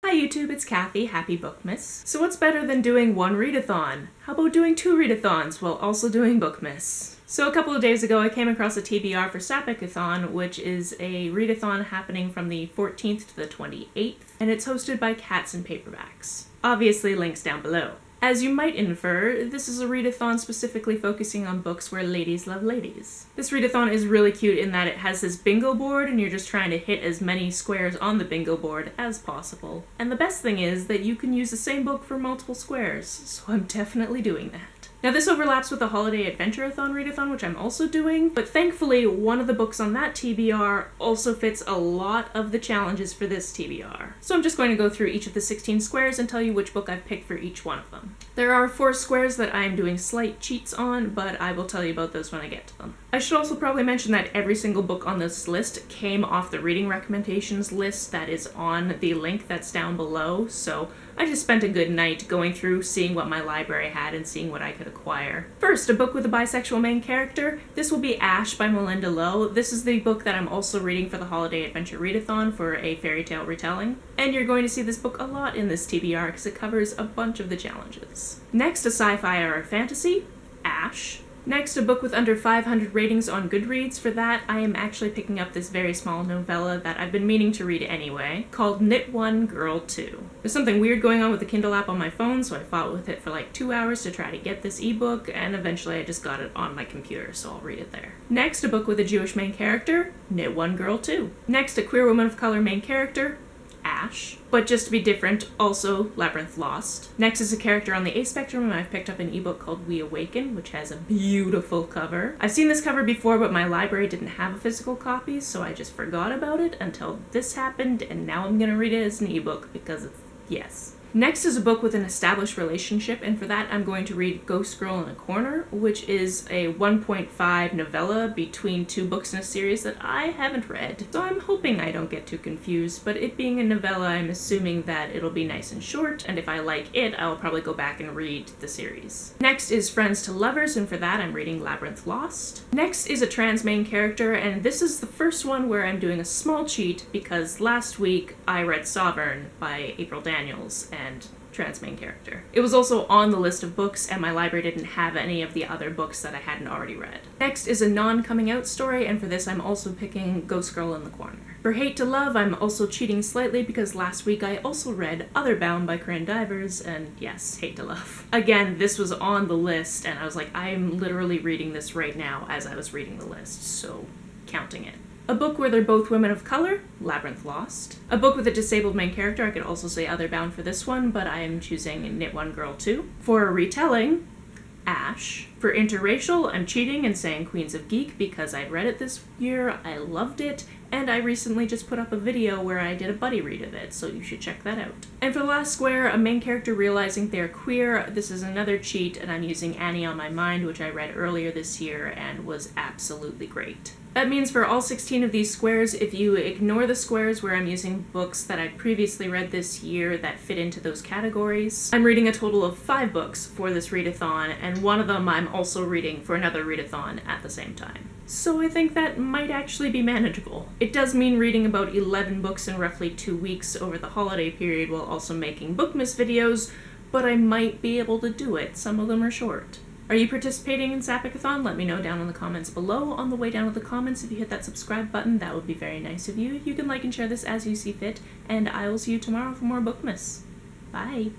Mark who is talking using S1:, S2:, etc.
S1: Hi YouTube, it's Kathy, happy Bookmas. So what's better than doing one readathon? How about doing two readathons while also doing Bookmas? So a couple of days ago I came across a TBR for SapphicAThon, which is a readathon happening from the 14th to the 28th, and it's hosted by Cats and Paperbacks. Obviously links down below. As you might infer, this is a readathon specifically focusing on books where ladies love ladies. This readathon is really cute in that it has this bingo board and you're just trying to hit as many squares on the bingo board as possible. And the best thing is that you can use the same book for multiple squares, so I'm definitely doing that. Now this overlaps with the Holiday Adventure-a-thon readathon, which I'm also doing, but thankfully one of the books on that TBR also fits a lot of the challenges for this TBR. So I'm just going to go through each of the 16 squares and tell you which book I've picked for each one of them. There are 4 squares that I'm doing slight cheats on, but I will tell you about those when I get to them. I should also probably mention that every single book on this list came off the reading recommendations list that is on the link that's down below, so I just spent a good night going through, seeing what my library had and seeing what I could acquire. First, a book with a bisexual main character. This will be Ash by Melinda Lowe. This is the book that I'm also reading for the Holiday Adventure Readathon for a fairy tale retelling. And you're going to see this book a lot in this TBR because it covers a bunch of the challenges. Next, a sci-fi or a fantasy, Ash. Next, a book with under 500 ratings on Goodreads. For that, I am actually picking up this very small novella that I've been meaning to read anyway, called Knit 1, Girl 2. There's something weird going on with the Kindle app on my phone, so I fought with it for like 2 hours to try to get this ebook, and eventually I just got it on my computer, so I'll read it there. Next, a book with a Jewish main character, Knit 1, Girl 2. Next, a queer woman of color main character, Ash. But just to be different, also Labyrinth Lost. Next is a character on the A spectrum, and I've picked up an ebook called We Awaken, which has a beautiful cover. I've seen this cover before, but my library didn't have a physical copy, so I just forgot about it until this happened, and now I'm gonna read it as an ebook because it's yes. Next is a book with an established relationship, and for that I'm going to read Ghost Girl in a Corner, which is a 1.5 novella between 2 books in a series that I haven't read. So I'm hoping I don't get too confused, but it being a novella, I'm assuming that it'll be nice and short, and if I like it, I'll probably go back and read the series. Next is Friends to Lovers, and for that I'm reading Labyrinth Lost. Next is a trans main character, and this is the first one where I'm doing a small cheat because last week I read Sovereign by April Daniels, and trans main character. It was also on the list of books, and my library didn't have any of the other books that I hadn't already read. Next is a non-coming out story, and for this I'm also picking Ghost Girl in the Corner. For Hate to Love, I'm also cheating slightly because last week I also read Otherbound by Corinne Divers, and yes, Hate to Love. Again, this was on the list, and I was like, I'm literally reading this right now as I was reading the list, so counting it. A book where they're both women of color, Labyrinth Lost. A book with a disabled main character, I could also say Otherbound for this one, but I am choosing Knit 1, Girl 2. For a retelling, Ash. For interracial, I'm cheating and saying Queens of Geek because I read it this year, I loved it, and I recently just put up a video where I did a buddy read of it, so you should check that out. And for the last square, a main character realizing they're queer. This is another cheat, and I'm using Annie on My Mind, which I read earlier this year and was absolutely great. That means for all 16 of these squares, if you ignore the squares where I'm using books that I previously read this year that fit into those categories, I'm reading a total of 5 books for this readathon, and one of them I'm also reading for another readathon at the same time. So I think that might actually be manageable. It does mean reading about 11 books in roughly 2 weeks over the holiday period while also making Bookmas videos, but I might be able to do it. Some of them are short. Are you participating in SapphicAThon? Let me know down in the comments below. On the way down to the comments, if you hit that subscribe button, that would be very nice of you. You can like and share this as you see fit, and I will see you tomorrow for more Bookmas. Bye!